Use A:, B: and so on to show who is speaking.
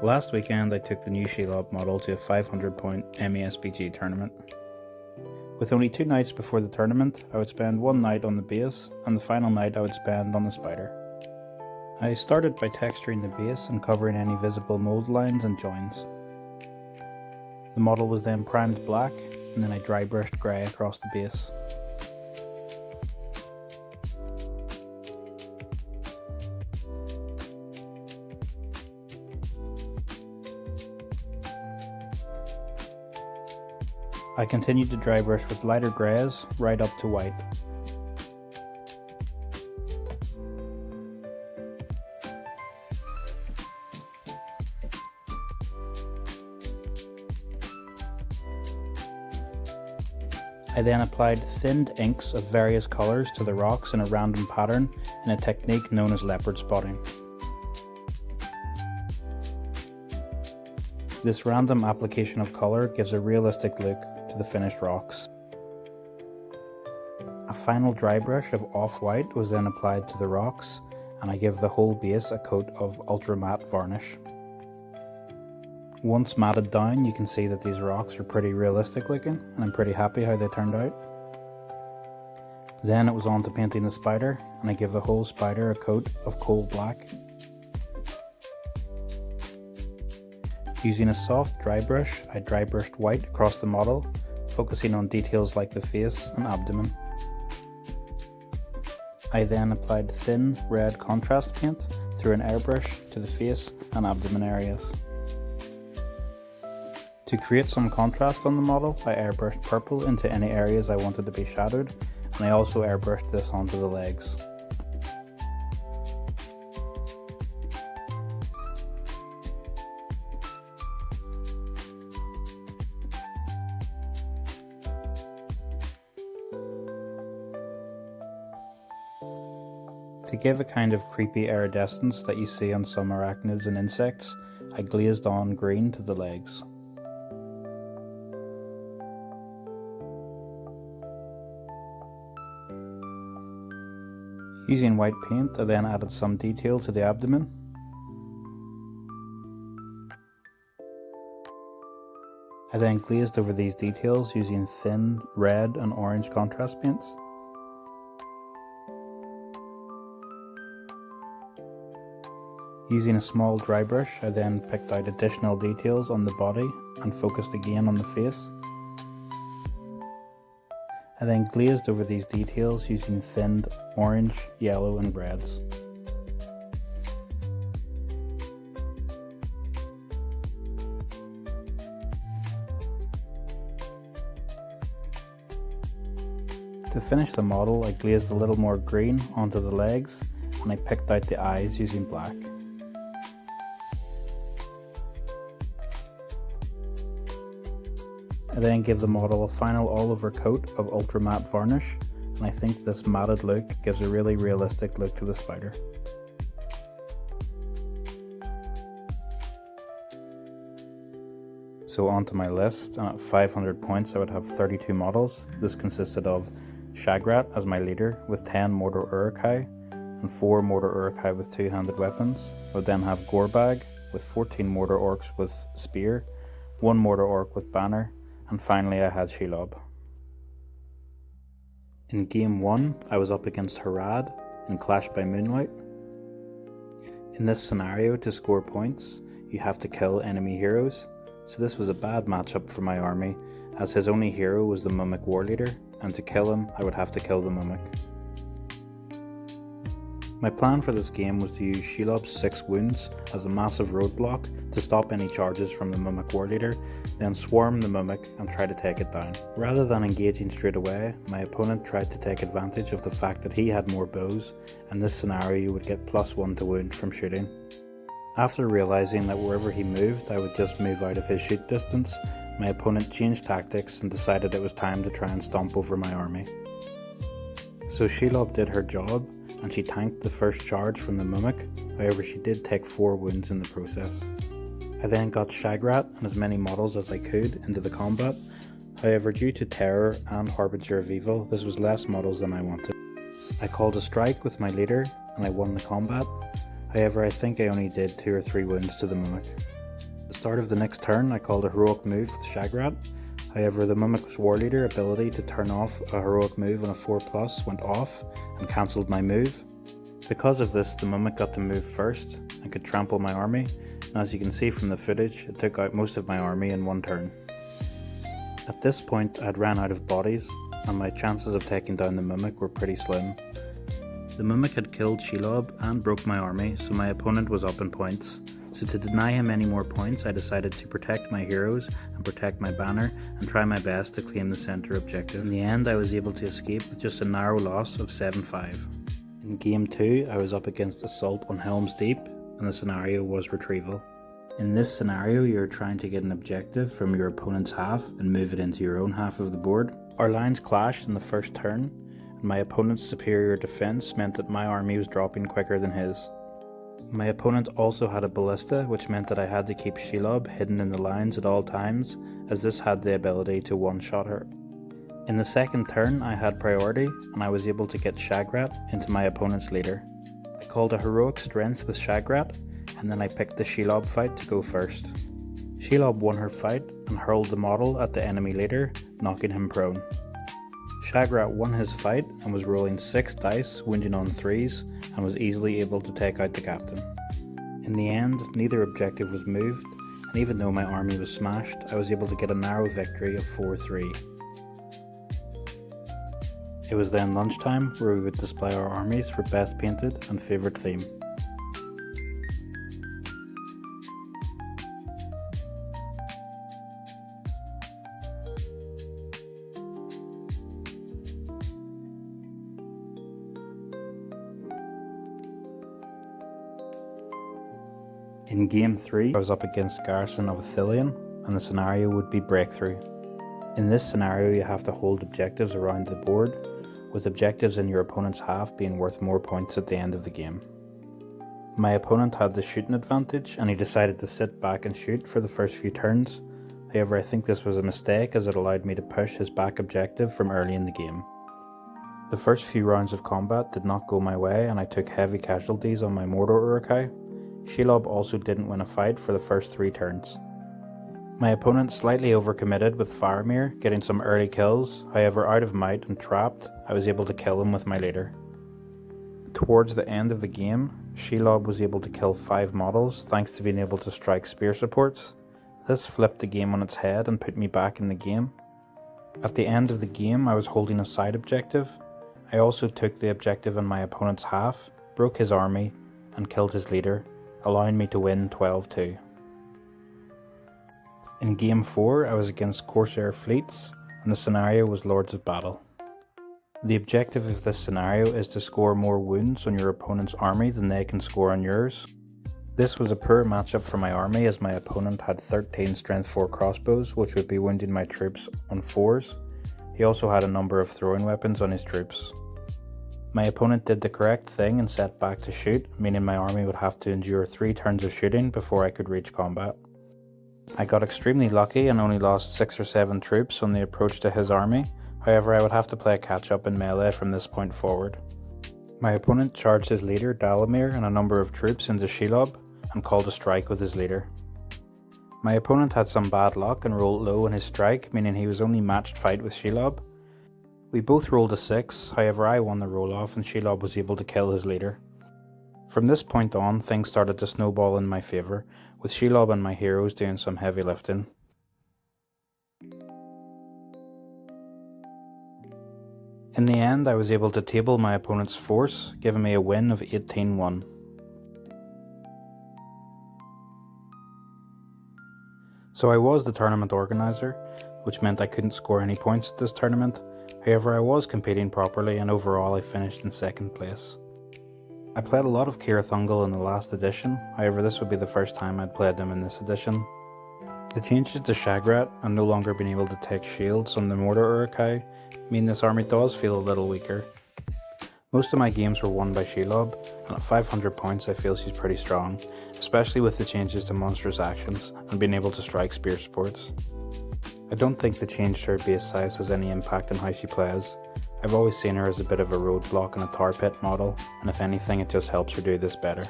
A: Last weekend I took the new Shelob model to a 500 point MESBG tournament. With only 2 nights before the tournament, I would spend one night on the base and the final night I would spend on the spider. I started by texturing the base and covering any visible mold lines and joins. The model was then primed black and then I dry brushed grey across the base. I continued to dry brush with lighter greys right up to white. I then applied thinned inks of various colours to the rocks in a random pattern in a technique known as leopard spotting. This random application of colour gives a realistic look to the finished rocks. A final dry brush of off-white was then applied to the rocks and I give the whole base a coat of ultra matte varnish. Once matted down, you can see that these rocks are pretty realistic looking and I'm pretty happy how they turned out. Then it was on to painting the spider and I give the whole spider a coat of coal black. Using a soft dry brush, I dry brushed white across the model, focusing on details like the face and abdomen. I then applied thin red contrast paint through an airbrush to the face and abdomen areas. To create some contrast on the model, I airbrushed purple into any areas I wanted to be shadowed, and I also airbrushed this onto the legs. To give a kind of creepy iridescence that you see on some arachnids and insects, I glazed on green to the legs. Using white paint, I then added some detail to the abdomen. I then glazed over these details using thin red and orange contrast paints. Using a small dry brush, I then picked out additional details on the body and focused again on the face. I then glazed over these details using thinned orange, yellow and reds. To finish the model, I glazed a little more green onto the legs and I picked out the eyes using black. I then give the model a final all-over coat of ultra matte varnish, and I think this matted look gives a really realistic look to the spider. So onto my list, and at 500 points I would have 32 models. This consisted of Shagrat as my leader with 10 Mortar Urukai and 4 Mortar Urukai with 2-handed weapons. I would then have Gorbag with 14 Mortar Orcs with spear, 1 Mortar Orc with banner, and finally I had Shelob. In game 1 I was up against Harad in Clash by Moonlight. In this scenario, to score points you have to kill enemy heroes, so this was a bad matchup for my army as his only hero was the Mimic War Leader, and to kill him I would have to kill the Mimic. My plan for this game was to use Shelob's 6 wounds as a massive roadblock to stop any charges from the Mimic War Leader, then swarm the Mimic and try to take it down. Rather than engaging straight away, my opponent tried to take advantage of the fact that he had more bows, and this scenario you would get +1 to wound from shooting. After realising that wherever he moved I would just move out of his shoot distance, my opponent changed tactics and decided it was time to try and stomp over my army. So Shelob did her job, and she tanked the first charge from the Mimic, however she did take 4 wounds in the process. I then got Shagrat and as many models as I could into the combat, however due to Terror and Harbinger of Evil this was less models than I wanted. I called a strike with my leader and I won the combat, however I think I only did 2 or 3 wounds to the Mimic. start of the next turn I called a heroic move with Shagrat. However, the Mimic's War Leader ability to turn off a heroic move on a 4+ went off and cancelled my move. Because of this, the Mimic got to move first and could trample my army, and as you can see from the footage, it took out most of my army in one turn. At this point I had ran out of bodies, and my chances of taking down the Mimic were pretty slim. The Mimic had killed Shelob and broke my army, so my opponent was up in points. So to deny him any more points, I decided to protect my heroes and protect my banner and try my best to claim the centre objective. In the end, I was able to escape with just a narrow loss of 7-5. In Game 2, I was up against Assault on Helm's Deep, and the scenario was Retrieval. In this scenario, you're trying to get an objective from your opponent's half and move it into your own half of the board. Our lines clashed in the first turn, and my opponent's superior defense meant that my army was dropping quicker than his. My opponent also had a ballista, which meant that I had to keep Shelob hidden in the lines at all times, as this had the ability to one-shot her. In the second turn I had priority, and I was able to get Shagrat into my opponent's leader. I called a heroic strength with Shagrat, and then I picked the Shelob fight to go first. Shelob won her fight and hurled the model at the enemy leader, knocking him prone. Shagrat won his fight and was rolling 6 dice, wounding on 3s, and was easily able to take out the captain. In the end, neither objective was moved, and even though my army was smashed, I was able to get a narrow victory of 4-3. It was then lunchtime, where we would display our armies for best painted and favourite theme. In Game 3, I was up against Garrison of Athelion, and the scenario would be Breakthrough. In this scenario, you have to hold objectives around the board, with objectives in your opponent's half being worth more points at the end of the game. My opponent had the shooting advantage, and he decided to sit back and shoot for the first few turns. However, I think this was a mistake, as it allowed me to push his back objective from early in the game. The first few rounds of combat did not go my way, and I took heavy casualties on my Mordor Uruk-hai. Shelob also didn't win a fight for the first 3 turns. My opponent slightly overcommitted with Faramir, getting some early kills. However, out of might and trapped, I was able to kill him with my leader. Towards the end of the game, Shelob was able to kill 5 models thanks to being able to strike spear supports. This flipped the game on its head and put me back in the game. At the end of the game, I was holding a side objective. I also took the objective in my opponent's half, broke his army, and killed his leader, allowing me to win 12-2. In Game 4, I was against Corsair fleets, and the scenario was Lords of Battle. The objective of this scenario is to score more wounds on your opponent's army than they can score on yours. This was a poor matchup for my army, as my opponent had 13 strength 4 crossbows, which would be wounding my troops on 4s. He also had a number of throwing weapons on his troops. My opponent did the correct thing and set back to shoot, meaning my army would have to endure 3 turns of shooting before I could reach combat. I got extremely lucky and only lost 6 or 7 troops on the approach to his army. However, I would have to play catch up in melee from this point forward. My opponent charged his leader Dalamir and a number of troops into Shelob and called a strike with his leader. My opponent had some bad luck and rolled low on his strike, meaning he was only matched fight with Shelob. We both rolled a 6, however I won the roll off and Shelob was able to kill his leader. From this point on, things started to snowball in my favour, with Shelob and my heroes doing some heavy lifting. In the end, I was able to table my opponent's force, giving me a win of 18-1. So I was the tournament organiser, which meant I couldn't score any points at this tournament. However, I was competing properly, and overall I finished in 2nd place. I played a lot of Cirith Ungol in the last edition, however this would be the first time I'd played them in this edition. The changes to Shagrat and no longer being able to take shields on the Mordor Uruk-hai mean this army does feel a little weaker. Most of my games were won by Shelob, and at 500 points I feel she's pretty strong, especially with the changes to monstrous actions and being able to strike spear supports. I don't think the change to her base size has any impact on how she plays. I've always seen her as a bit of a roadblock and a tar pit model, and if anything it just helps her do this better.